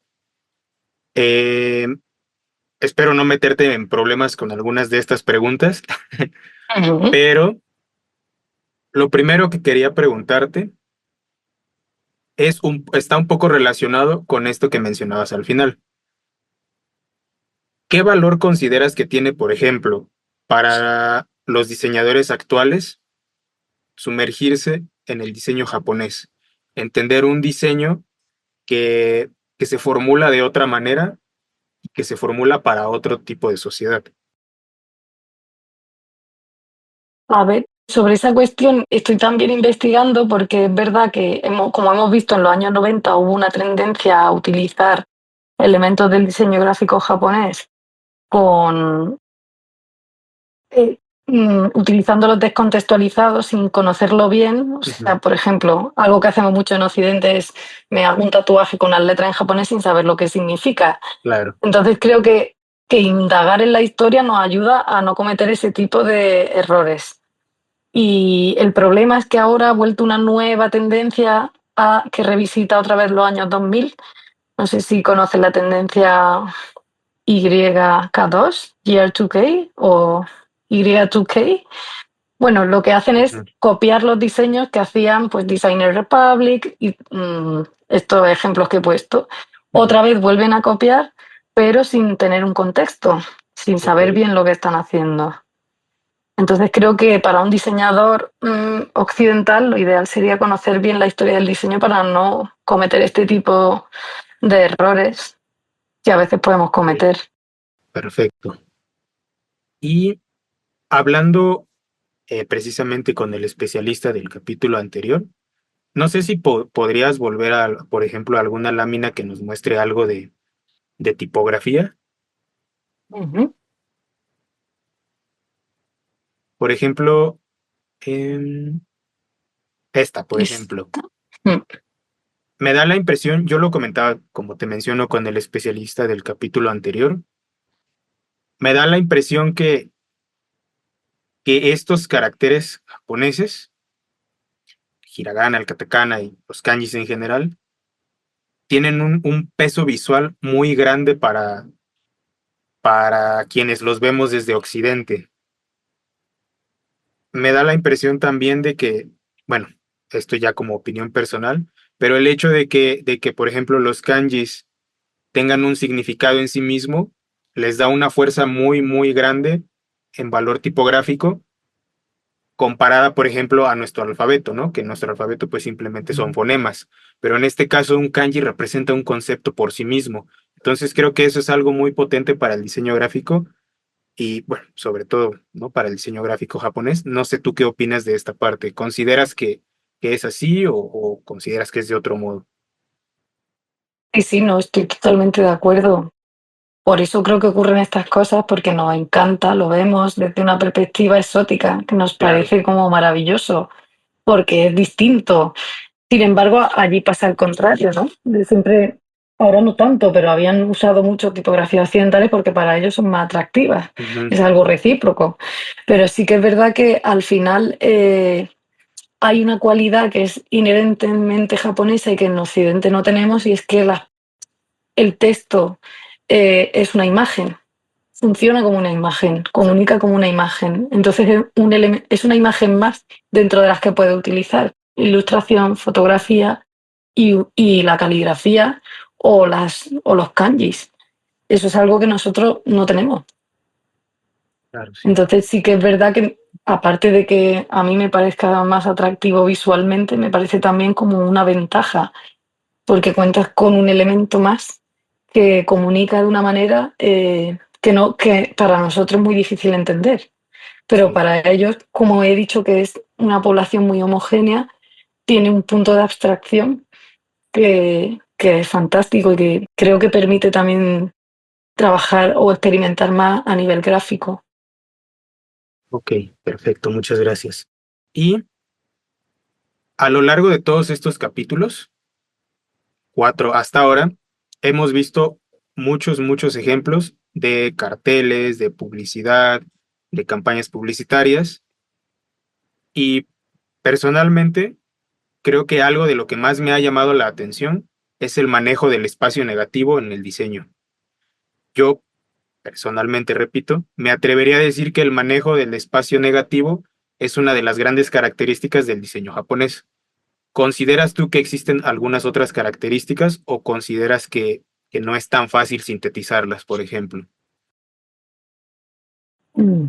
Eh, Espero no meterte en problemas con algunas de estas preguntas, Ujú. Pero lo primero que quería preguntarte está un poco relacionado con esto que mencionabas al final. ¿Qué valor consideras que tiene, por ejemplo, para los diseñadores actuales sumergirse en el diseño japonés? Entender un diseño que, que se formula de otra manera y que se formula para otro tipo de sociedad. A ver, sobre esa cuestión estoy también investigando porque es verdad que como hemos visto en los años 90 hubo una tendencia a utilizar elementos del diseño gráfico japonés con utilizándolos descontextualizados sin conocerlo bien. O Ujú, sea, por ejemplo, algo que hacemos mucho en Occidente es me hago un tatuaje con las letras en japonés sin saber lo que significa. claro. Entonces creo que indagar en la historia nos ayuda a no cometer ese tipo de errores. Y el problema es que ahora ha vuelto una nueva tendencia que revisita otra vez los años 2000. No sé si conoces la tendencia YK2, Year 2K o Y2K. Bueno, lo que hacen es Ujú, copiar los diseños que hacían pues Designer Republic y estos ejemplos que he puesto. ujú. Otra vez vuelven a copiar, pero sin tener un contexto, sin Ok, saber bien lo que están haciendo. Entonces creo que para un diseñador occidental lo ideal sería conocer bien la historia del diseño para no cometer este tipo de errores que a veces podemos ok, cometer. perfecto. Y hablando precisamente con el especialista del capítulo anterior, no sé si podrías volver a, por ejemplo, a alguna lámina que nos muestre algo de tipografía. Ujú. Por ejemplo, em, esta, por Es- ejemplo. mm, Me da la impresión, yo lo comentaba, como te menciono, con el especialista del capítulo anterior, me da la impresión que estos caracteres japoneses, hiragana, el katakana y los kanjis en general, tienen un peso visual muy grande para quienes los vemos desde Occidente. Me da la impresión también de que, bueno, esto ya como opinión personal, pero el hecho de que, por ejemplo, los kanjis tengan un significado en sí mismo, les da una fuerza muy, muy grande en valor tipográfico comparada, por ejemplo, a nuestro alfabeto, ¿no? Que nuestro alfabeto pues simplemente son fonemas, pero en este caso un kanji representa un concepto por sí mismo. Entonces creo que eso es algo muy potente para el diseño gráfico y, bueno, sobre todo, ¿no? Para el diseño gráfico japonés. No sé tú qué opinas de esta parte. ¿Consideras que es así o consideras que es de otro modo? Sí, sí, no, estoy totalmente de acuerdo. Por eso creo que ocurren estas cosas, porque nos encanta, lo vemos desde una perspectiva exótica, que nos Claro. parece como maravilloso, porque es distinto. Sin embargo, allí pasa el contrario, ¿no? De siempre, ahora no tanto, pero habían usado mucho tipografías occidentales porque para ellos son más atractivas. Ujú, Es algo recíproco. Pero sí que es verdad que al final hay una cualidad que es inherentemente japonesa y que en Occidente no tenemos, y es que el texto es una imagen, funciona como una imagen, exacto. comunica como una imagen. Entonces es una imagen más dentro de las que puede utilizar. Ilustración, fotografía y la caligrafía o los kanjis. Eso es algo que nosotros no tenemos. Claro, sí. Entonces sí que es verdad que aparte de que a mí me parezca más atractivo visualmente, me parece también como una ventaja, porque cuentas con un elemento más que comunica de una manera que para nosotros es muy difícil entender. Pero Sí. para ellos, como he dicho, que es una población muy homogénea, tiene un punto de abstracción que es fantástico y que creo que permite también trabajar o experimentar más a nivel gráfico. Ok, perfecto, muchas gracias. Y a lo largo de todos estos capítulos, 4 hasta ahora, hemos visto muchos, muchos ejemplos de carteles, de publicidad, de campañas publicitarias y personalmente creo que algo de lo que más me ha llamado la atención es el manejo del espacio negativo en el diseño. Yo personalmente repito, me atrevería a decir que el manejo del espacio negativo es una de las grandes características del diseño japonés. ¿Consideras tú que existen algunas otras características o consideras que no es tan fácil sintetizarlas, por ejemplo? Mm.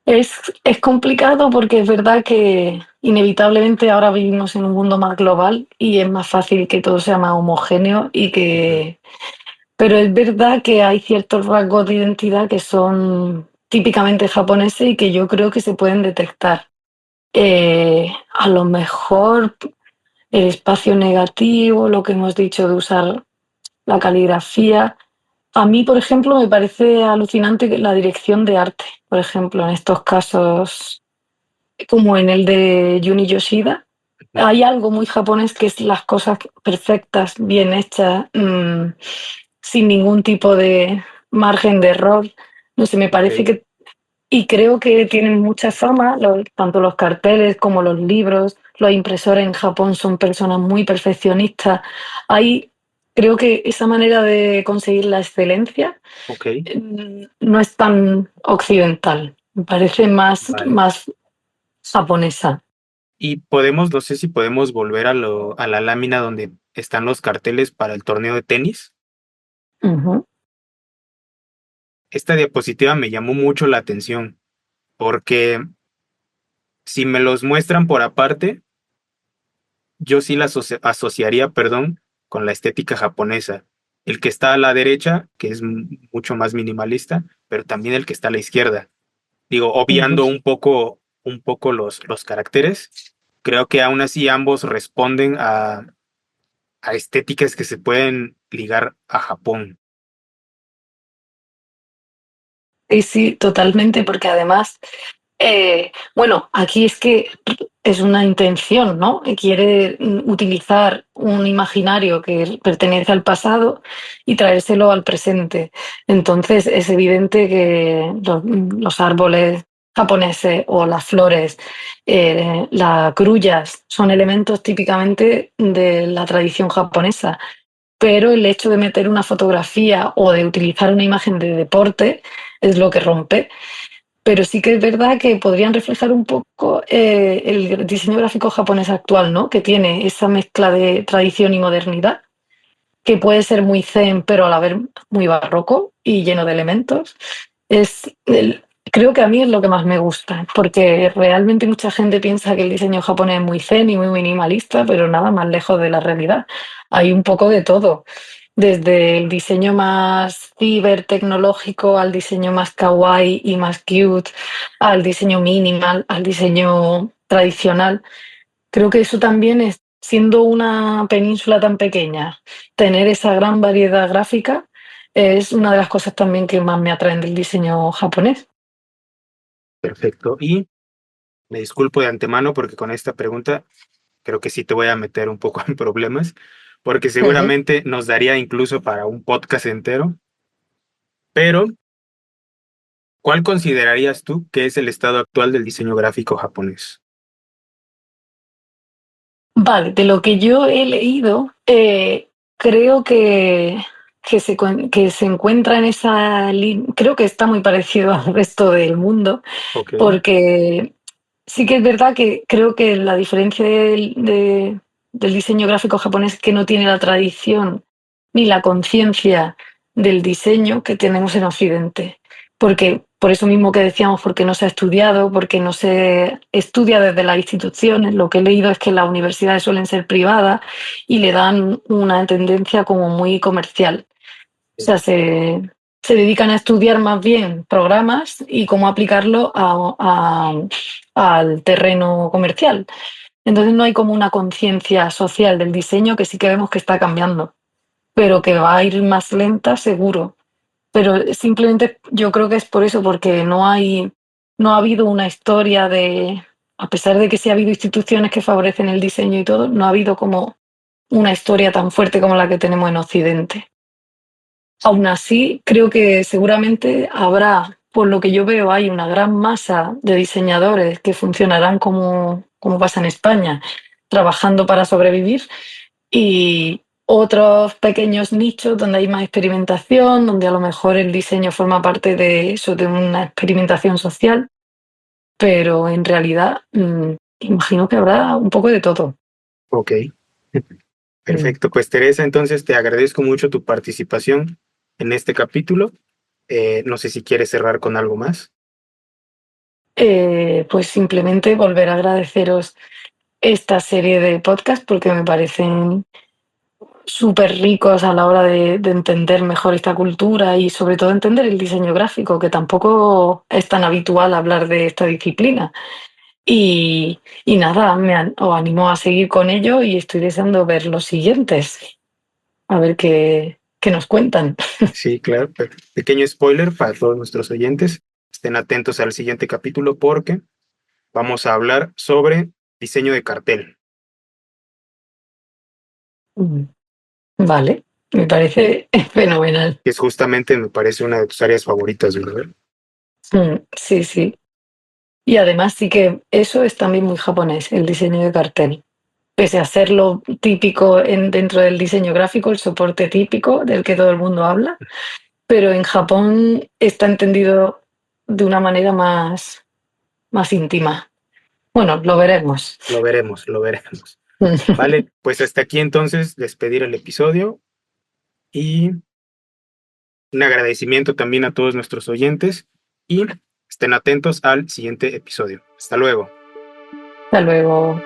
Es complicado porque es verdad que inevitablemente ahora vivimos en un mundo más global y es más fácil que todo sea más homogéneo y Ujú. que... Pero es verdad que hay ciertos rasgos de identidad que son típicamente japoneses y que yo creo que se pueden detectar. A lo mejor el espacio negativo, lo que hemos dicho de usar la caligrafía. A mí, por ejemplo, me parece alucinante que la dirección de arte, por ejemplo, en estos casos, como en el de Juni Yoshida, Ujú. hay algo muy japonés que es las cosas perfectas, bien hechas, sin ningún tipo de margen de error. No sé, me Ok, parece que y creo que tienen mucha fama, tanto los carteles como los libros. Los impresores en Japón son personas muy perfeccionistas. Hay, creo que esa manera de conseguir la excelencia ok, no es tan occidental. Me parece vale. más japonesa. Y podemos, no sé si podemos volver a la lámina donde están los carteles para el torneo de tenis. Ujú, Esta diapositiva me llamó mucho la atención porque si me los muestran por aparte, yo sí la asociaría, perdón, con la estética japonesa. El que está a la derecha, que es mucho más minimalista, pero también el que está a la izquierda. Digo, ujú. obviando un poco los caracteres, creo que aún así ambos responden a estéticas que se pueden ligar a Japón. Sí, sí, totalmente, porque además bueno, aquí es que es una intención, ¿no? Quiere utilizar un imaginario que pertenece al pasado y traérselo al presente. Entonces es evidente que los árboles japoneses o las flores, las grullas, son elementos típicamente de la tradición japonesa. Pero el hecho de meter una fotografía o de utilizar una imagen de deporte es lo que rompe. Pero sí que es verdad que podrían reflejar un poco el diseño gráfico japonés actual, ¿no? Que tiene esa mezcla de tradición y modernidad, que puede ser muy zen, pero a la vez muy barroco y lleno de elementos. Es creo que a mí es lo que más me gusta, porque realmente mucha gente piensa que el diseño japonés es muy zen y muy minimalista, pero nada más lejos de la realidad. Hay un poco de todo, desde el diseño más cibertecnológico al diseño más kawaii y más cute, al diseño minimal, al diseño tradicional. Creo que eso también es, siendo una península tan pequeña, tener esa gran variedad gráfica es una de las cosas también que más me atraen del diseño japonés. Perfecto. Y me disculpo de antemano porque con esta pregunta creo que sí te voy a meter un poco en problemas, porque Ujú. seguramente nos daría incluso para un podcast entero, pero ¿cuál considerarías tú que es el estado actual del diseño gráfico japonés? Vale, de lo que yo he leído, creo que se encuentra en esa línea, creo que está muy parecido al resto del mundo, Ok, porque sí que es verdad que creo que la diferencia del diseño gráfico japonés es que no tiene la tradición ni la conciencia del diseño que tenemos en Occidente. Porque por eso mismo que decíamos, porque no se ha estudiado, porque no se estudia desde las instituciones. Lo que he leído es que las universidades suelen ser privadas y le dan una tendencia como muy comercial. O sea, se dedican a estudiar más bien programas y cómo aplicarlo al terreno comercial. Entonces no hay como una conciencia social del diseño que sí que vemos que está cambiando, pero que va a ir más lenta seguro. Pero simplemente yo creo que es por eso, porque no ha habido una historia de, a pesar de que sí ha habido instituciones que favorecen el diseño y todo, no ha habido como una historia tan fuerte como la que tenemos en Occidente. Aún así, creo que seguramente habrá, por lo que yo veo, hay una gran masa de diseñadores que funcionarán como pasa en España, trabajando para sobrevivir otros pequeños nichos donde hay más experimentación, donde a lo mejor el diseño forma parte de eso, de una experimentación social, pero en realidad imagino que habrá un poco de todo. Ok, Mm. perfecto. Pues Teresa, entonces te agradezco mucho tu participación en este capítulo. No sé si quieres cerrar con algo más. Pues simplemente volver a agradeceros esta serie de podcasts porque me parecen súper ricos a la hora de entender mejor esta cultura y sobre todo entender el diseño gráfico, que tampoco es tan habitual hablar de esta disciplina. Y nada, os animo a seguir con ello y estoy deseando ver los siguientes, a ver qué nos cuentan. Sí, claro. Pequeño spoiler para todos nuestros oyentes. Estén atentos al siguiente capítulo porque vamos a hablar sobre diseño de cartel, Mm, Vale, me parece fenomenal. que es justamente, me parece, una de tus áreas favoritas, ¿verdad? Sí, sí. Y además sí que eso es también muy japonés, el diseño de cartel. Pese a ser lo típico dentro del diseño gráfico, el soporte típico del que todo el mundo habla, pero en Japón está entendido de una manera más íntima. Bueno, lo veremos. Lo veremos, lo veremos. Vale, pues hasta aquí entonces despedir el episodio y un agradecimiento también a todos nuestros oyentes y estén atentos al siguiente episodio. Hasta luego. Hasta luego.